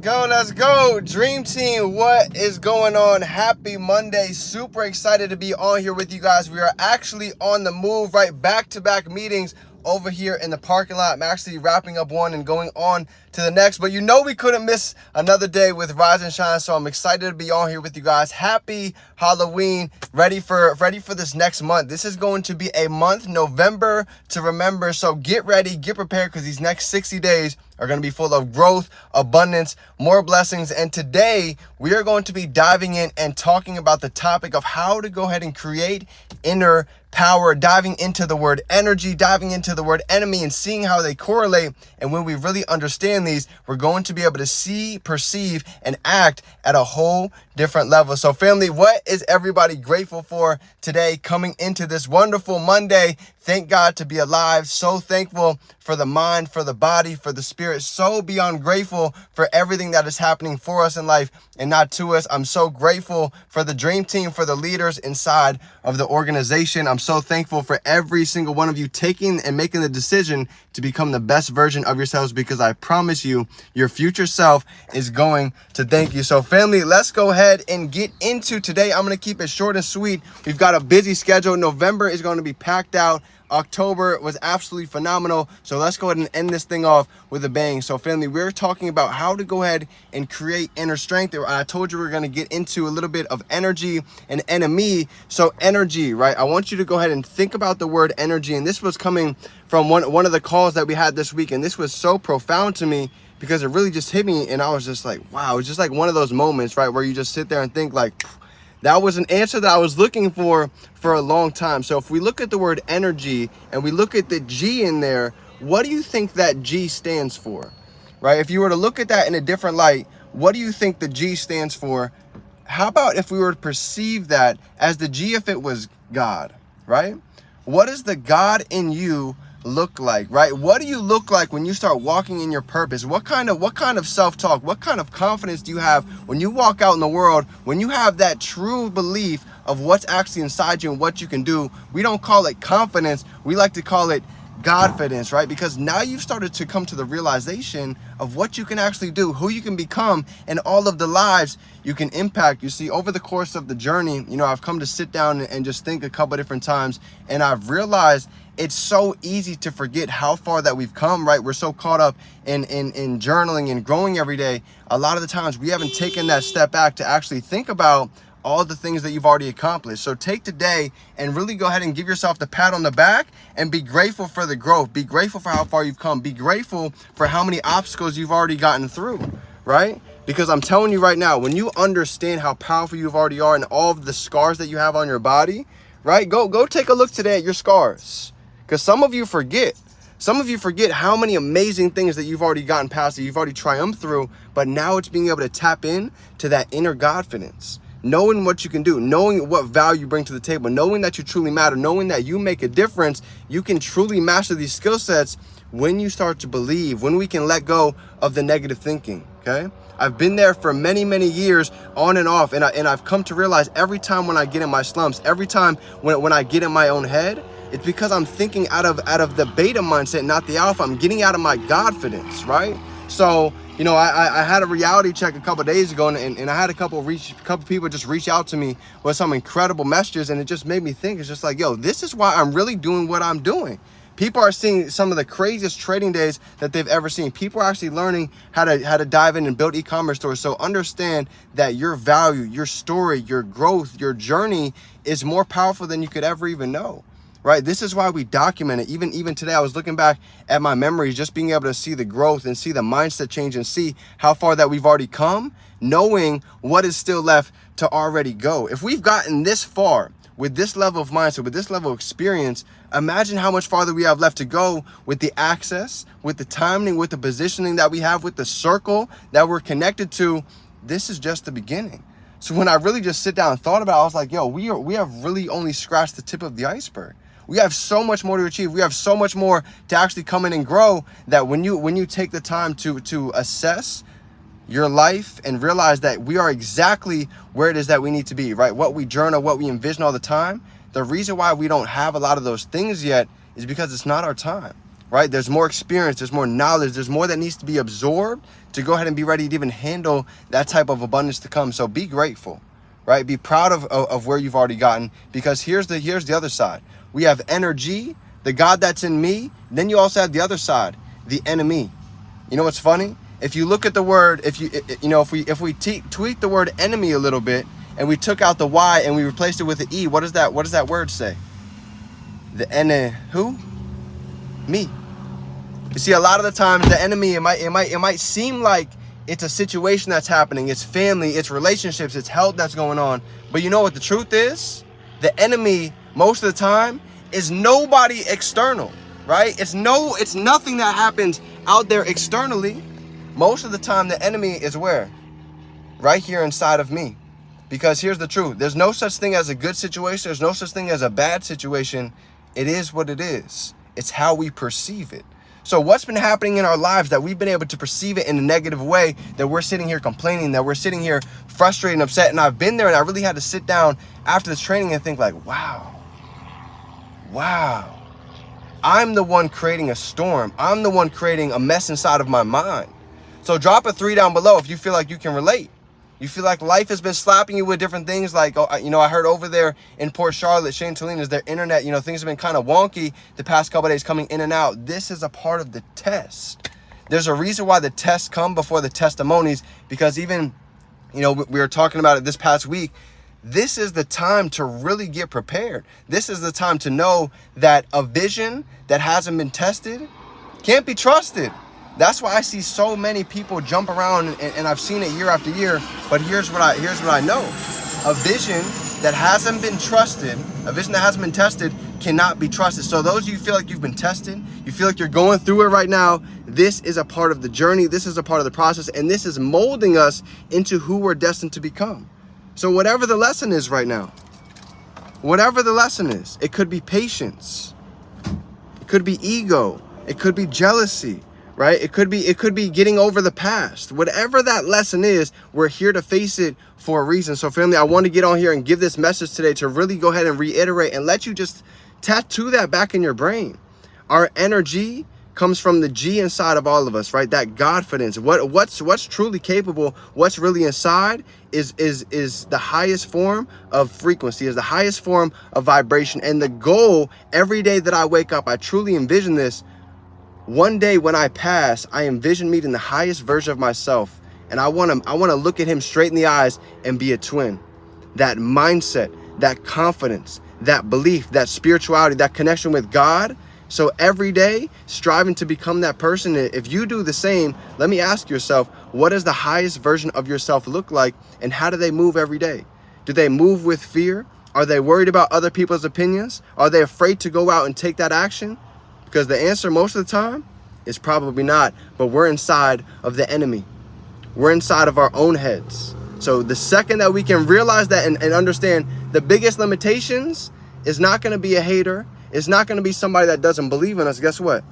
go, let's go. Dream Team, what is going on? Happy Monday. Super excited to be on here with you guys. We are actually on the move, right? Back-to-back meetings over here in the parking lot. I'm actually wrapping up one and going on to the next, but you know we couldn't miss another day with Rise and Shine, so I'm excited to be on here with you guys. Happy Halloween. Ready for this next month. This is going to be a month, November to remember, so get ready, get prepared, because these next 60 days are going to be full of growth, abundance, more blessings. And today we are going to be diving in and talking about the topic of how to go ahead and create inner power, diving into the word energy, diving into the word enemy, and seeing how they correlate. And when we really understand these, we're going to be able to see, perceive, and act at a whole different level. So family, what is everybody grateful for today coming into this wonderful Monday? Thank God to be alive. So thankful for the mind, for the body, for the spirit. So beyond grateful for everything that is happening for us in life and not to us. I'm so grateful for the Dream Team, for the leaders inside of the organization. I'm so thankful for every single one of you taking and making the decision to become the best version of yourselves, because I promise you, your future self is going to thank you. So family, let's go ahead and get into today. I'm going to keep it short and sweet. We've got a busy schedule. November is going to be packed out. October was absolutely phenomenal. So let's go ahead and end this thing off with a bang. So family, we're talking about how to go ahead and create inner strength. I told you we're going to get into a little bit of energy and enemy. So energy, right? I want you to go ahead and think about the word energy. And this was coming from one of the calls that we had this week. And this was so profound to me because it really just hit me. And I was just like, wow, it's just like one of those moments, right? Where you just sit there and think like, that was an answer that I was looking for a long time. So if we look at the word energy and we look at the G in there, what do you think that G stands for, right? If you were to look at that in a different light, what do you think the G stands for? How about if we were to perceive that as the G if it was God, right? What does the God in you look like, right? What do you look like when you start walking in your purpose? What kind of self-talk, what kind of confidence do you have when you walk out in the world, when you have that true belief of what's actually inside you and what you can do? We don't call it confidence, we like to call it Godfidence, right? Because now you've started to come to the realization of what you can actually do, who you can become, and all of the lives you can impact. You see, over the course of the journey, you know, I've come to sit down and just think a couple different times, and I've realized it's so easy to forget how far that we've come, right? We're so caught up in journaling and growing every day. A lot of the times we haven't taken that step back to actually think about all the things that you've already accomplished. So take today and really go ahead and give yourself the pat on the back and be grateful for the growth. Be grateful for how far you've come. Be grateful for how many obstacles you've already gotten through, right? Because I'm telling you right now, when you understand how powerful you already are and all of the scars that you have on your body, right? Go take a look today at your scars. Because some of you forget. Some of you forget how many amazing things that you've already gotten past, that you've already triumphed through, but now it's being able to tap in to that inner Godfidence. Knowing what you can do, knowing what value you bring to the table, knowing that you truly matter, knowing that you make a difference. You can truly master these skill sets when you start to believe, when we can let go of the negative thinking, okay? I've been there for many, many years on and off, and I've come to realize every time when I get in my slumps, every time when I get in my own head, it's because I'm thinking out of the beta mindset, not the alpha. I'm getting out of my Godfidence, right? So, you know, I had a reality check a couple of days ago, and I had a couple people just reach out to me with some incredible messages, and it just made me think. It's just like, yo, this is why I'm really doing what I'm doing. People are seeing some of the craziest trading days that they've ever seen. People are actually learning how to dive in and build e-commerce stores. So understand that your value, your story, your growth, your journey is more powerful than you could ever even know. Right? This is why we document it. Even today, I was looking back at my memories, just being able to see the growth and see the mindset change and see how far that we've already come, knowing what is still left to already go. If we've gotten this far with this level of mindset, with this level of experience, imagine how much farther we have left to go with the access, with the timing, with the positioning that we have, with the circle that we're connected to. This is just the beginning. So when I really just sit down and thought about it, I was like, yo, we have really only scratched the tip of the iceberg. We have so much more to achieve. We have so much more to actually come in and grow, that when you take the time to assess your life and realize that we are exactly where it is that we need to be, right? What we journal, what we envision all the time. The reason why we don't have a lot of those things yet is because it's not our time. right? There's more experience, there's more knowledge, there's more that needs to be absorbed to go ahead and be ready to even handle that type of abundance to come. So be grateful, right? Be proud of where you've already gotten, because here's the other side. We have energy, the God that's in me. Then you also have the other side, the enemy. You know what's funny? If you look at the word, if we tweak the word enemy a little bit and we took out the Y and we replaced it with an E, what does that word say? The enemy, who? Me. You see, a lot of the times the enemy, it might seem like it's a situation that's happening, it's family, it's relationships, it's health that's going on. But you know what the truth is? The enemy, most of the time, is nobody external, right? It's nothing that happens out there externally. Most of the time, the enemy is where? Right here inside of me. Because here's the truth. There's no such thing as a good situation. There's no such thing as a bad situation. It is what it is. It's how we perceive it. So what's been happening in our lives that we've been able to perceive it in a negative way, that we're sitting here complaining, that we're sitting here frustrated and upset. And I've been there, and I really had to sit down after this training and think like, wow, I'm the one creating a storm. I'm the one creating a mess inside of my mind. So drop a 3 down below if you feel like you can relate. You feel like life has been slapping you with different things. Like, I heard over there in Port Charlotte, Shane Tolina's, their internet, things have been kind of wonky the past couple of days, coming in and out. This is a part of the test. There's a reason why the tests come before the testimonies, because even, we were talking about it this past week. This is the time to really get prepared. This is the time to know that a vision that hasn't been tested can't be trusted. That's why I see so many people jump around, and I've seen it year after year. But here's what I know. A vision that hasn't been trusted, a vision that hasn't been tested, cannot be trusted. So those of you who feel like you've been tested, you feel like you're going through it right now, this is a part of the journey. This is a part of the process, and this is molding us into who we're destined to become. So whatever the lesson is right now, whatever the lesson is, it could be patience, it could be ego, it could be jealousy, right? It could be getting over the past. Whatever that lesson is, we're here to face it for a reason. So family, I want to get on here and give this message today to really go ahead and reiterate and let you just tattoo that back in your brain. Our energy comes from the G inside of all of us, right? That Godfidence. What's truly capable, what's really inside is the highest form of frequency, is the highest form of vibration. And the goal, every day that I wake up, I truly envision this. One day when I pass, I envision meeting the highest version of myself. And I want to look at him straight in the eyes and be a twin. That mindset, that confidence, that belief, that spirituality, that connection with God. So every day, striving to become that person. If you do the same, let me ask yourself, what does the highest version of yourself look like? And how do they move every day? Do they move with fear? Are they worried about other people's opinions? Are they afraid to go out and take that action? Because the answer most of the time is probably not, but we're inside of the enemy. We're inside of our own heads. So the second that we can realize that and understand the biggest limitations is not going to be a hater. It's not going to be somebody that doesn't believe in us. Guess what?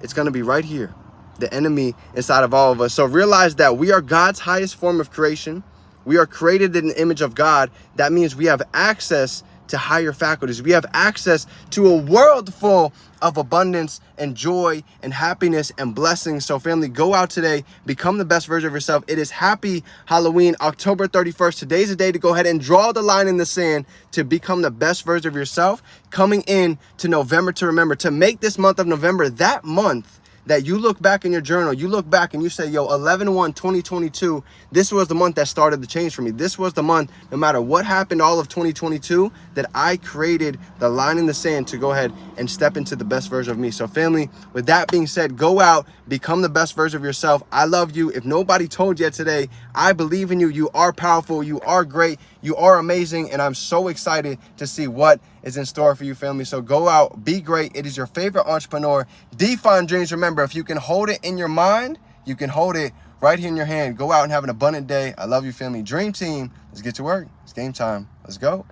It's going to be right here, the enemy inside of all of us. So realize that we are God's highest form of creation. We are created in the image of God. That means we have access to higher faculties. We have access to a world full of abundance and joy and happiness and blessings. So family, go out today, become the best version of yourself. It is happy Halloween, October 31st. Today's the day to go ahead and draw the line in the sand to become the best version of yourself. Coming in to November to remember, to make this month of November that month that you look back in your journal, you look back and you say, yo, 11/1/2022, this was the month that started the change for me. This was the month, no matter what happened all of 2022, that I created the line in the sand to go ahead and step into the best version of me. So family, with that being said, go out, become the best version of yourself. I love you. If nobody told you yet today, I believe in you. You are powerful. You are great. You are amazing. And I'm so excited to see what is in store for you, family. So go out, be great. It is your favorite entrepreneur, Define Dreams. Remember, if you can hold it in your mind, you can hold it right here in your hand. Go out and have an abundant day. I love you, family. Dream Team, let's get to work. It's game time. Let's go.